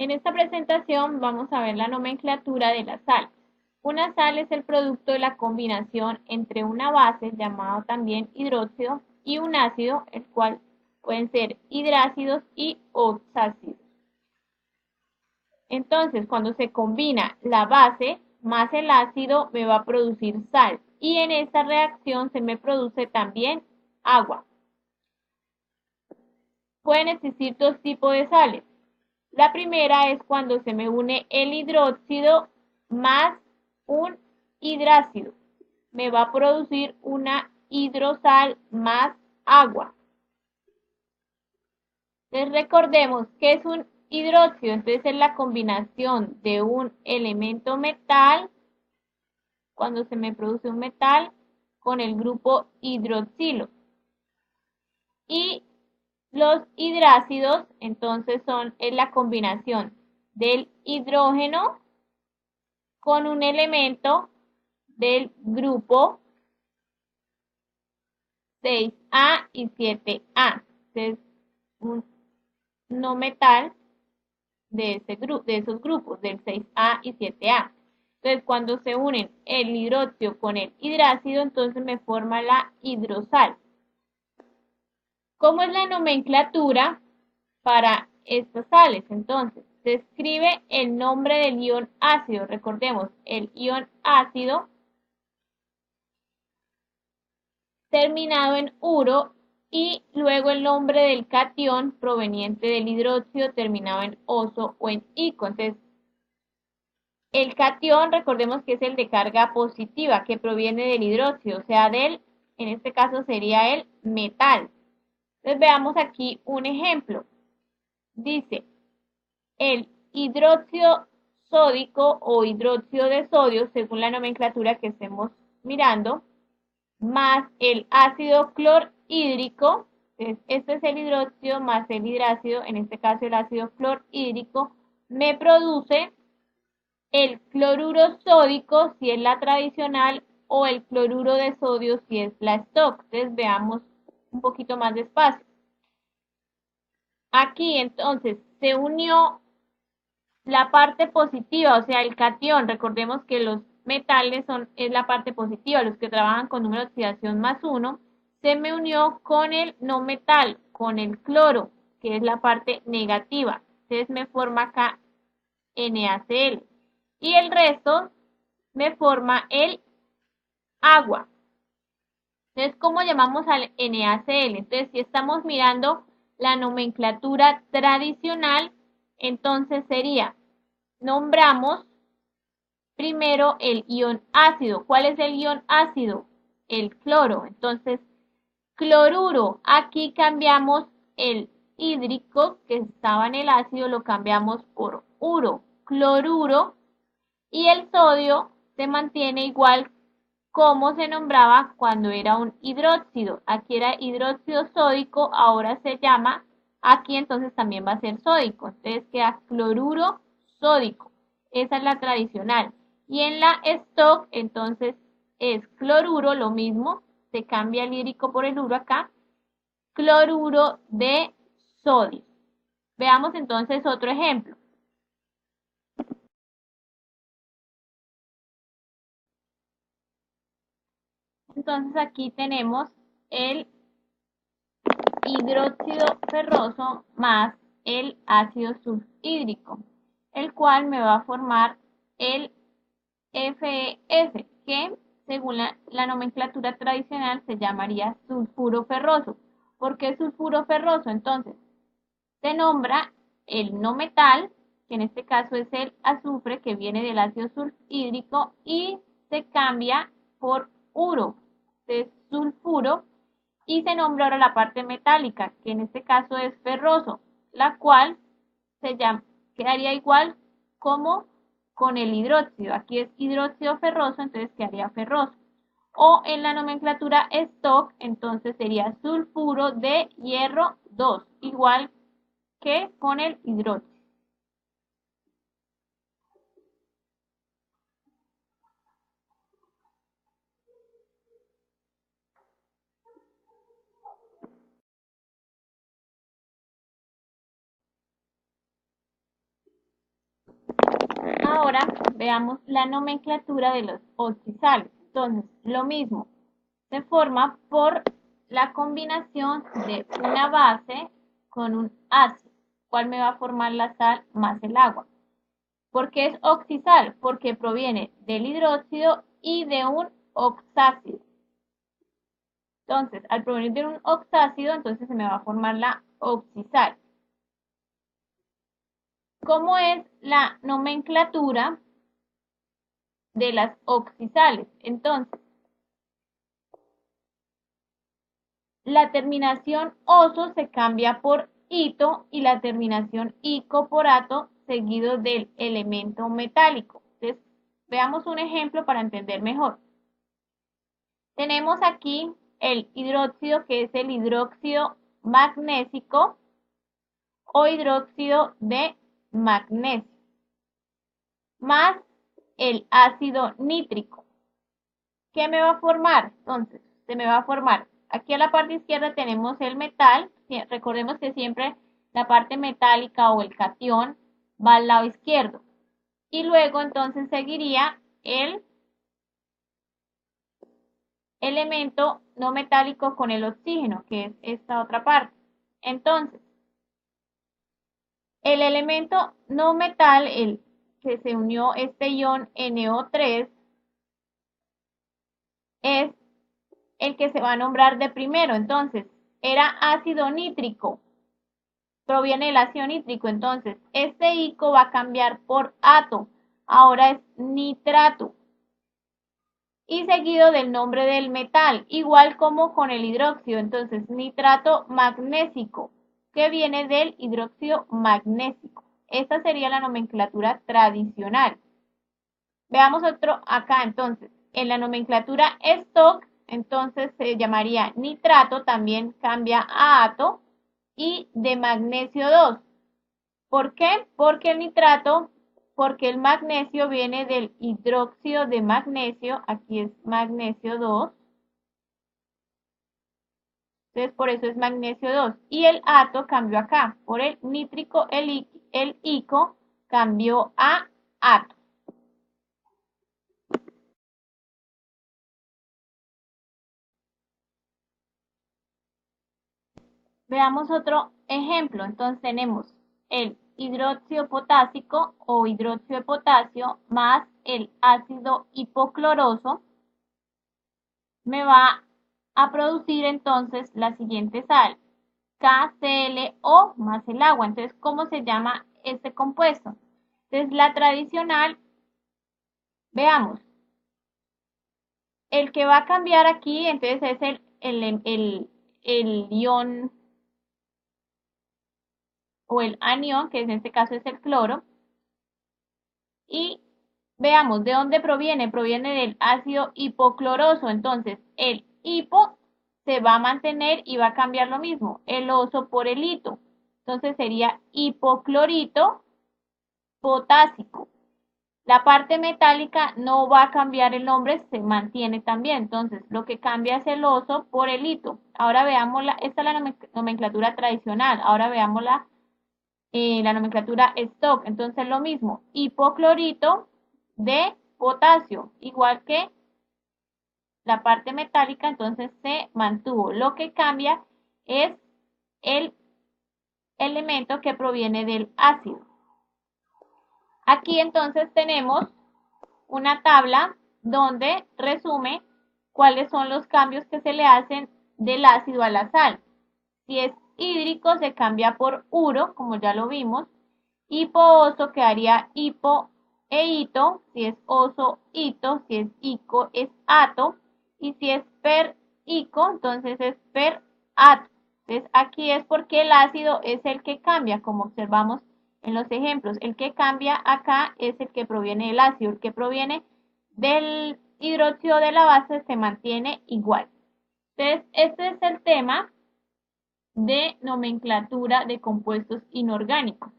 En esta presentación vamos a ver la nomenclatura de las sales. Una sal es el producto de la combinación entre una base, llamado también hidróxido, y un ácido, el cual pueden ser hidrácidos y oxácidos. Entonces, cuando se combina la base más el ácido, me va a producir sal. Y en esta reacción se me produce también agua. Pueden existir dos tipos de sales. La primera es cuando se me une el hidróxido más un hidrácido. Me va a producir una hidrosal más agua. Entonces recordemos que es un hidróxido. Entonces es la combinación de un elemento metal, cuando se me produce un metal, con el grupo hidroxilo. Y los hidrácidos, entonces, es la combinación del hidrógeno con un elemento del grupo 6A y 7A. Es un no metal de esos grupos, del 6A y 7A. Entonces, cuando se unen el hidróxido con el hidrácido, entonces me forma la hidrosal. ¿Cómo es la nomenclatura para estas sales? Entonces, se escribe el nombre del ion ácido. Recordemos, el ion ácido terminado en uro y luego el nombre del catión proveniente del hidróxido terminado en oso o en ico. Entonces, el catión, recordemos que es el de carga positiva, que proviene del hidróxido, o sea, en este caso sería el metal. Entonces, veamos aquí un ejemplo. Dice, el hidróxido sódico o hidróxido de sodio, según la nomenclatura que estemos mirando, más el ácido clorhídrico, este es el hidróxido más el hidrácido, en este caso el ácido clorhídrico, me produce el cloruro sódico si es la tradicional o el cloruro de sodio si es la stock. Entonces veamos un poquito más despacio. Aquí entonces se unió la parte positiva, o sea, el catión. Recordemos que los metales es la parte positiva, los que trabajan con número de oxidación +1, se me unió con el no metal, con el cloro, que es la parte negativa. Entonces me forma acá NaCl. Y el resto me forma el agua. Entonces, ¿cómo llamamos al NaCl? Entonces, si estamos mirando la nomenclatura tradicional, entonces sería, nombramos primero el ion ácido. ¿Cuál es el ion ácido? El cloro. Entonces, cloruro. Aquí cambiamos el hídrico que estaba en el ácido, lo cambiamos por uro. Cloruro. Y el sodio se mantiene igual como se nombraba cuando era un hidróxido. Aquí era hidróxido sódico, ahora se llama, aquí entonces también va a ser sódico. Entonces queda cloruro sódico. Esa es la tradicional. Y en la stock, entonces es cloruro, lo mismo, se cambia el hídrico por el uro acá, cloruro de sodio. Veamos entonces otro ejemplo. Entonces aquí tenemos el hidróxido ferroso más el ácido sulfhídrico, el cual me va a formar el FeS, que según la nomenclatura tradicional se llamaría sulfuro ferroso. ¿Por qué sulfuro ferroso? Entonces, se nombra el no metal, que en este caso es el azufre que viene del ácido sulfhídrico, y se cambia por uro, es sulfuro, y se nombra ahora la parte metálica, que en este caso es ferroso, la cual quedaría igual como con el hidróxido. Aquí es hidróxido ferroso, entonces quedaría ferroso. O en la nomenclatura stock, entonces sería sulfuro de hierro 2, igual que con el hidróxido. Ahora veamos la nomenclatura de los oxisales. Entonces, lo mismo, se forma por la combinación de una base con un ácido. ¿Cuál me va a formar la sal más el agua? ¿Por qué es oxisal? Porque proviene del hidróxido y de un oxácido. Entonces, al provenir de un oxácido, entonces se me va a formar la oxisal. ¿Cómo es la nomenclatura de las oxisales? Entonces, la terminación oso se cambia por ito y la terminación ico por ato seguido del elemento metálico. Entonces, veamos un ejemplo para entender mejor. Tenemos aquí el hidróxido, que es el hidróxido magnésico o hidróxido de magnesio, más el ácido nítrico. ¿Qué me va a formar? Entonces, se me va a formar, aquí a la parte izquierda tenemos el metal, recordemos que siempre la parte metálica o el catión va al lado izquierdo. Y luego entonces seguiría el elemento no metálico con el oxígeno, que es esta otra parte. Entonces, el elemento no metal, el que se unió este ion NO3, es el que se va a nombrar de primero. Entonces, era ácido nítrico, proviene del ácido nítrico. Entonces, este ico va a cambiar por ato, ahora es nitrato. Y seguido del nombre del metal, igual como con el hidróxido. Entonces, nitrato magnésico, que viene del hidróxido magnésico. Esta sería la nomenclatura tradicional. Veamos otro acá, entonces. En la nomenclatura stock, entonces se llamaría nitrato, también cambia a ato, y de magnesio 2. ¿Por qué? Porque el magnesio viene del hidróxido de magnesio, aquí es magnesio 2. Entonces, por eso es magnesio 2. Y el ato cambió acá. Por el nítrico, el ico cambió a ato. Veamos otro ejemplo. Entonces tenemos el hidróxido potásico o hidróxido de potasio más el ácido hipocloroso. Me va a producir entonces la siguiente sal, KClO más el agua. Entonces, ¿cómo se llama este compuesto? Entonces, la tradicional, veamos, el que va a cambiar aquí, entonces es el ion o el anión, que en este caso es el cloro. Y veamos, ¿de dónde proviene? Proviene del ácido hipocloroso. Entonces, el hipo se va a mantener y va a cambiar lo mismo, el oso por el hito. Entonces sería hipoclorito potásico. La parte metálica no va a cambiar el nombre, se mantiene también. Entonces, lo que cambia es el oso por el hito. Ahora veamos, esta es la nomenclatura tradicional. Ahora veamos la nomenclatura stock. Entonces, lo mismo, hipoclorito de potasio, igual que la parte metálica, entonces se mantuvo. Lo que cambia es el elemento que proviene del ácido. Aquí entonces tenemos una tabla donde resume cuáles son los cambios que se le hacen del ácido a la sal. Si es hídrico se cambia por uro, como ya lo vimos. Hipooso quedaría hipo e hito. Si es oso, hito. Si es ico, es ato. Y si es per ico, entonces es per ato. Entonces aquí es porque el ácido es el que cambia, como observamos en los ejemplos. El que cambia acá es el que proviene del ácido. El que proviene del hidróxido de la base se mantiene igual. Entonces, este es el tema de nomenclatura de compuestos inorgánicos.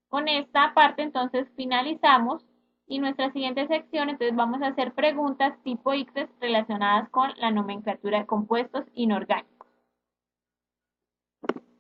Con esta parte entonces finalizamos y nuestra siguiente sección entonces vamos a hacer preguntas tipo ICFES relacionadas con la nomenclatura de compuestos inorgánicos.